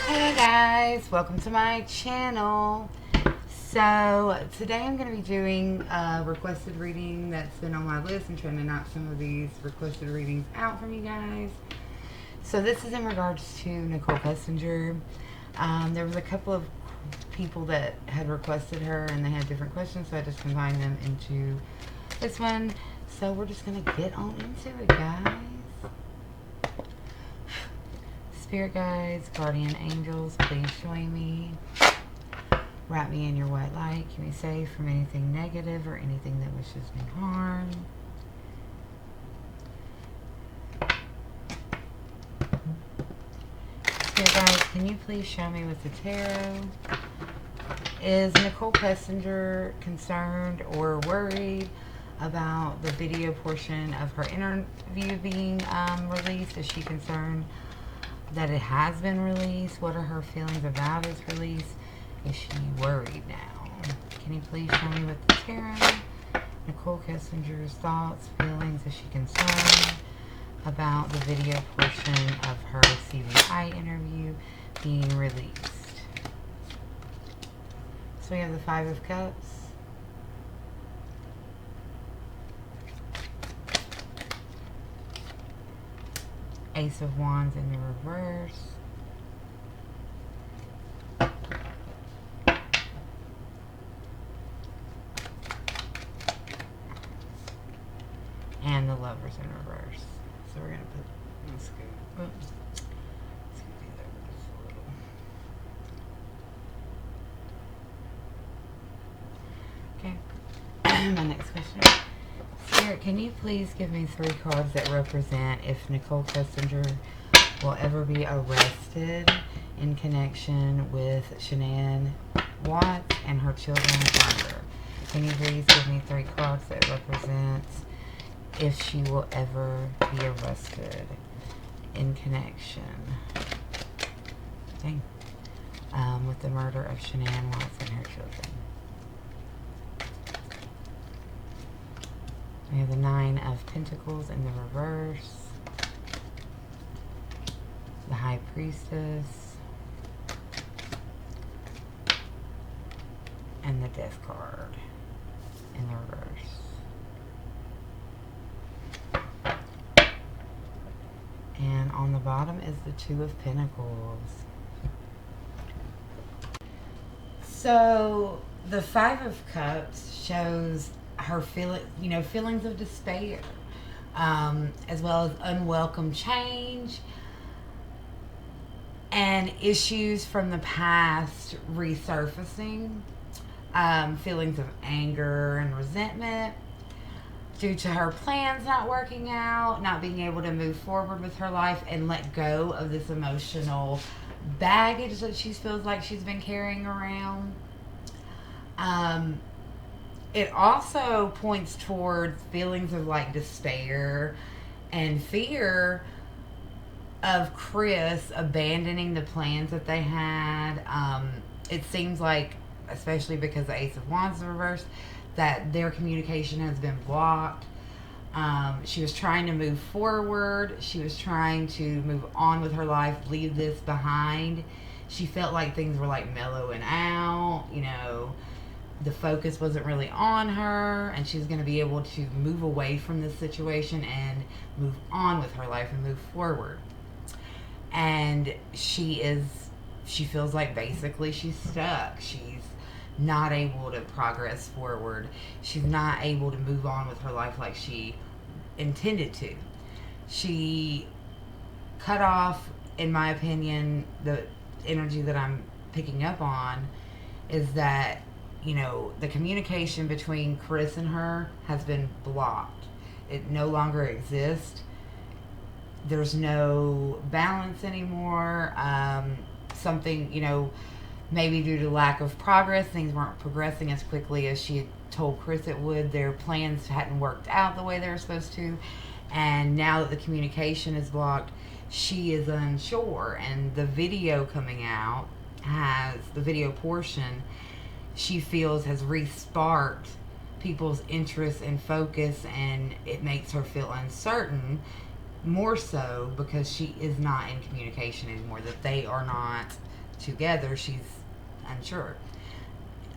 Hello guys, welcome to my channel. So today I'm going to be doing a requested reading that's been on my list and trying to knock some of these requested readings out from you guys. So this is in regards to Nichol Kessinger. There was a couple of people that had requested her and they had different questions, so I just combined them into this one. So we're just going to get on into it, guys. Spirit guides, guardian angels, please join me. Wrap me in your white light. Keep me safe from anything negative or anything that wishes me harm. Spirit guides, can you please show me with the tarot? Is Nichol Kessinger concerned or worried about the video portion of her interview being released? Is she concerned that it has been released? What are her feelings about its release? Is she worried now? Can you please show me with the tarot? Nichol Kessinger's thoughts, feelings. Is she concerned about the video portion of her CVI interview being released? So we have the Five of Cups. Ace of Wands in the reverse. And the Lovers in reverse. So we're going to put, let's go, oops. Let's do that just a little. Okay. My next question. Spirit, can you please give me 3 cards that represent if Nichol Kessinger will ever be arrested in connection with ShanannWatts and her children's murder? Can you please give me 3 cards that represent if she will ever be arrested in connection with the murder of ShanannWatts and her children? We have the Nine of Pentacles in the reverse, the High Priestess, and the Death card in the reverse. And on the bottom is the Two of Pentacles. So the Five of Cups shows her feelings of despair, as well as unwelcome change and issues from the past resurfacing, feelings of anger and resentment due to her plans not working out, not being able to move forward with her life and let go of this emotional baggage that she feels like she's been carrying around. It also points towards feelings of like despair and fear of Chris abandoning the plans that they had. It seems like, especially because the Ace of Wands is reversed, that their communication has been blocked. She was trying to move forward. She was trying to move on with her life, leave this behind. She felt like things were like mellowing out, the focus wasn't really on her, and she's going to be able to move away from this situation and move on with her life and move forward. And she feels like basically she's stuck. She's not able to progress forward. She's not able to move on with her life like she intended to. She cut off, in my opinion, the energy that I'm picking up on is that the communication between Chris and her has been blocked. It no longer exists. There's no balance anymore. Something, maybe due to lack of progress, things weren't progressing as quickly as she had told Chris it would. Their plans hadn't worked out the way they were supposed to. And now that the communication is blocked, she is unsure. And the video coming out the video portion, she feels has re-sparked people's interest and focus, and it makes her feel uncertain, more so because she is not in communication anymore, that they are not together, she's unsure.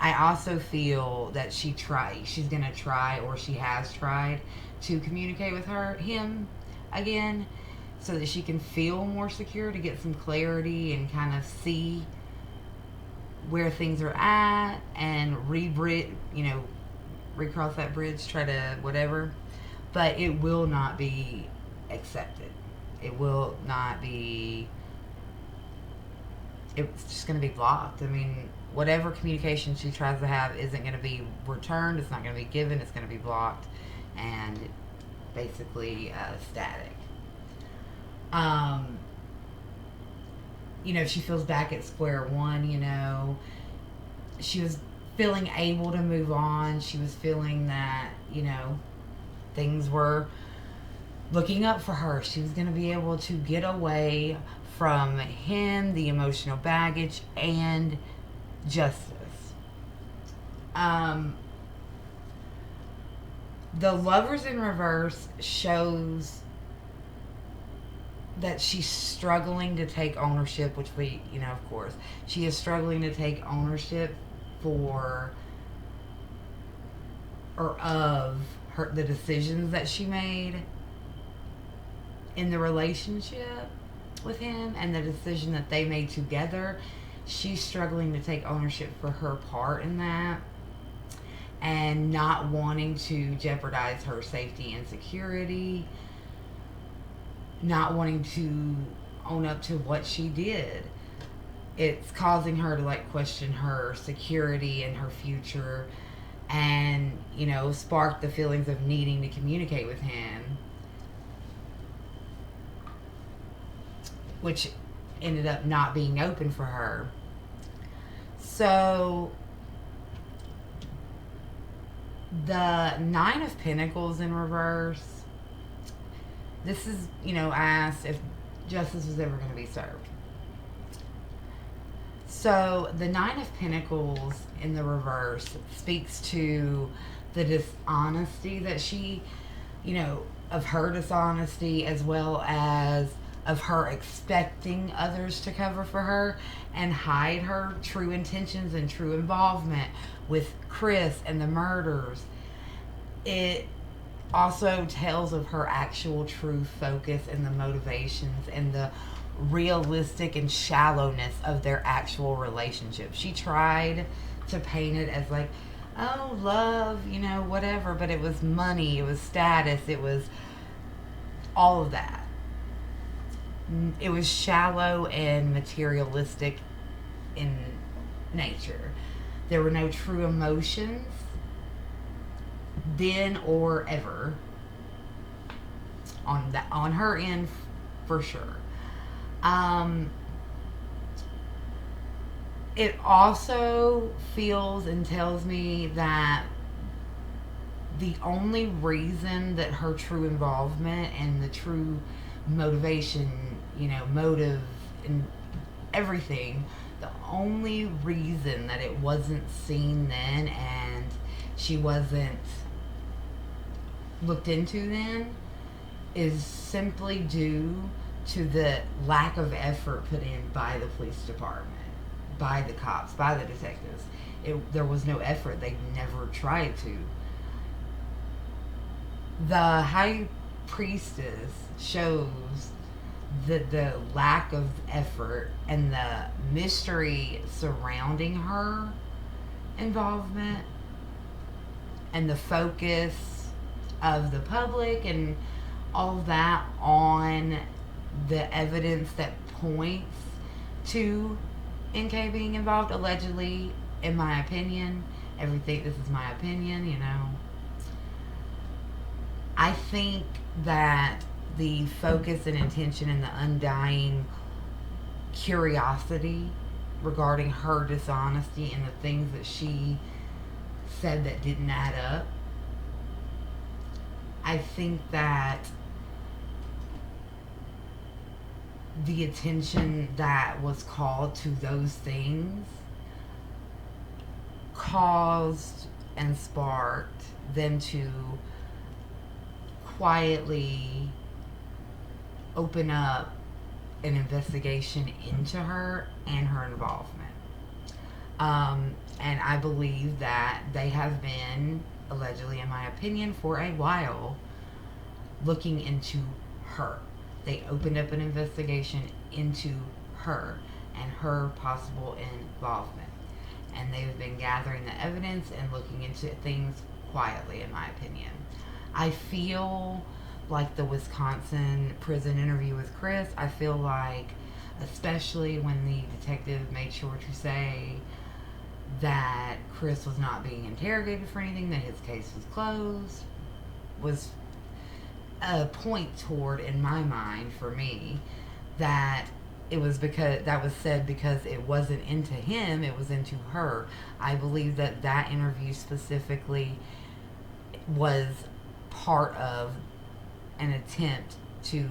I also feel that she's gonna try, or she has tried to communicate with him again, so that she can feel more secure, to get some clarity and kind of see where things are at, and recross that bridge, try to whatever. But it will not be accepted. It will not be. It's just going to be blocked. I mean, whatever communication she tries to have isn't going to be returned. It's not going to be given. It's going to be blocked, and basically static. Um, she feels back at square one. She was feeling able to move on. She was feeling that things were looking up for her. She was going to be able to get away from him, the emotional baggage, and justice. The Lovers in reverse shows that she's struggling to take ownership, which of course, she is struggling to take ownership for or of the decisions that she made in the relationship with him, and the decision that they made together. She's struggling to take ownership for her part in that, and not wanting to jeopardize her safety and security, not wanting to own up to what she did. It's causing her to question her security and her future, and spark the feelings of needing to communicate with him, which ended up not being open for her. So the Nine of Pentacles in reverse, this is, asked if justice was ever going to be served. So the Nine of Pentacles in the reverse speaks to the dishonesty that she, of her dishonesty, as well as of her expecting others to cover for her and hide her true intentions and true involvement with Chris and the murders. It also tells of her actual true focus and the motivations and the realistic and shallowness of their actual relationship. She tried to paint it as oh, love, whatever, but it was money, it was status, it was all of that. It was shallow and materialistic in nature. There were no true emotions then or ever on her end, for sure. It also feels and tells me that the only reason that her true involvement and the true motivation, motive and everything, the only reason that it wasn't seen then and she wasn't looked into then is simply due to the lack of effort put in by the police department, by the cops, by the detectives. There was no effort. They never tried to. The High Priestess shows that the lack of effort and the mystery surrounding her involvement and the focus of the public and all of that on the evidence that points to NK being involved, allegedly, in my opinion. This is my opinion, I think that the focus and intention and the undying curiosity regarding her dishonesty and the things that she said that didn't add up, I think that the attention that was called to those things caused and sparked them to quietly open up an investigation into her and her involvement. And I believe that they have been, allegedly, in my opinion, for a while, looking into her. They opened up an investigation into her and her possible involvement. And they've been gathering the evidence and looking into things quietly, in my opinion. I feel like the Wisconsin prison interview with Chris, I feel like, especially when the detective made sure to say that Chris was not being interrogated for anything, that his case was closed, was a point toward, in my mind, for me, that it was because that was said because it wasn't into him, it was into her. I believe that that interview specifically was part of an attempt to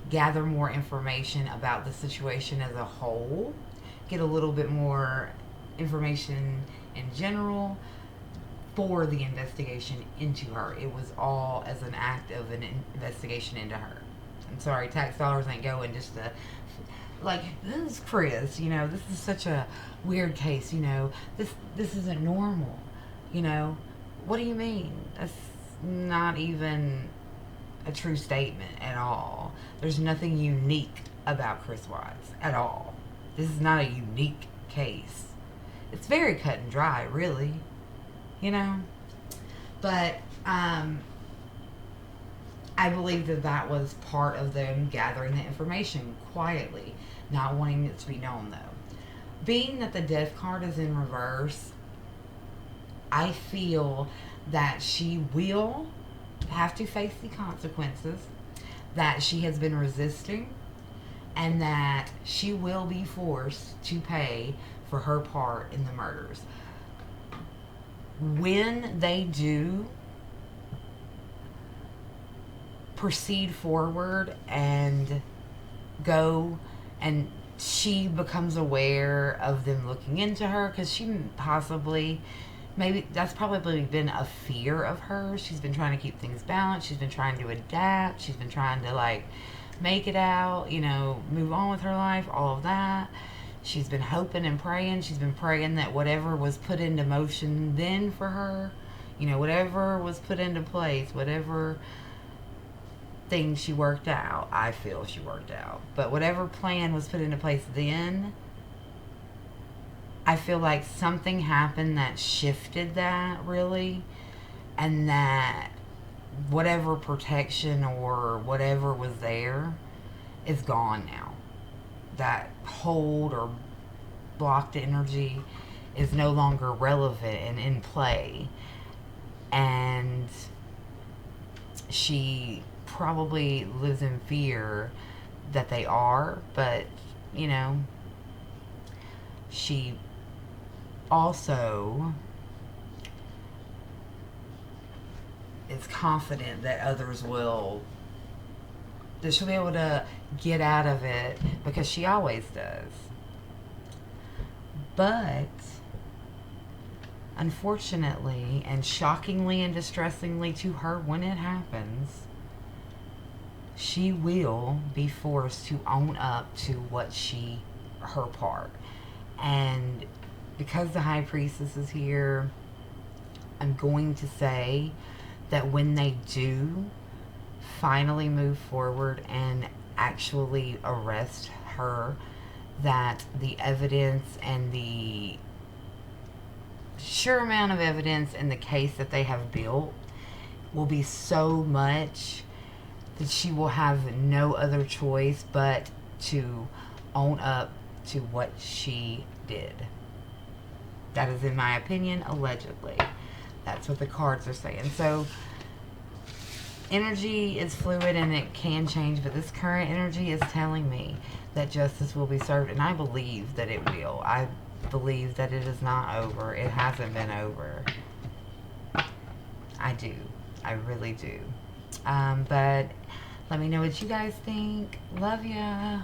gather more information about the situation as a whole, get a little bit more information in general for the investigation into her. It was all as an act of an investigation into her. I'm sorry, tax dollars ain't going just to, like, this is Chris, this is such a weird case, this isn't normal, what do you mean? That's not even a true statement at all. There's nothing unique about Chris Watts at all. This is not a unique case. It's very cut and dry, really, but I believe that that was part of them gathering the information quietly, not wanting it to be known, though. Being that the death card is in reverse, I feel that she will have to face the consequences, that she has been resisting, and that she will be forced to pay for her part in the murders. When they do proceed forward and go, and she becomes aware of them looking into her, because she possibly, maybe that's probably been a fear of hers. She's been trying to keep things balanced. She's been trying to adapt. She's been trying to, make it out, move on with her life, all of that. She's been hoping and praying. She's been praying that whatever was put into motion then for her, whatever was put into place, whatever thing she worked out, I feel she worked out. But whatever plan was put into place then, I feel like something happened that shifted that, really, and that whatever protection or whatever was there is gone now. That hold or blocked energy is no longer relevant and in play. And she probably lives in fear that they are, but, she also is confident that others will, that she'll be able to get out of it, because she always does. But unfortunately and shockingly and distressingly to her, when it happens, she will be forced to own up to her part. And because the High Priestess is here, I'm going to say that when they do finally move forward and actually arrest her, that the evidence and the sheer amount of evidence in the case that they have built will be so much that she will have no other choice but to own up to what she did. That is, in my opinion, allegedly. That's what the cards are saying. So energy is fluid and it can change, but this current energy is telling me that justice will be served, and I believe that it will. I believe that it is not over. It hasn't been over. I do. I really do. But let me know what you guys think. Love ya.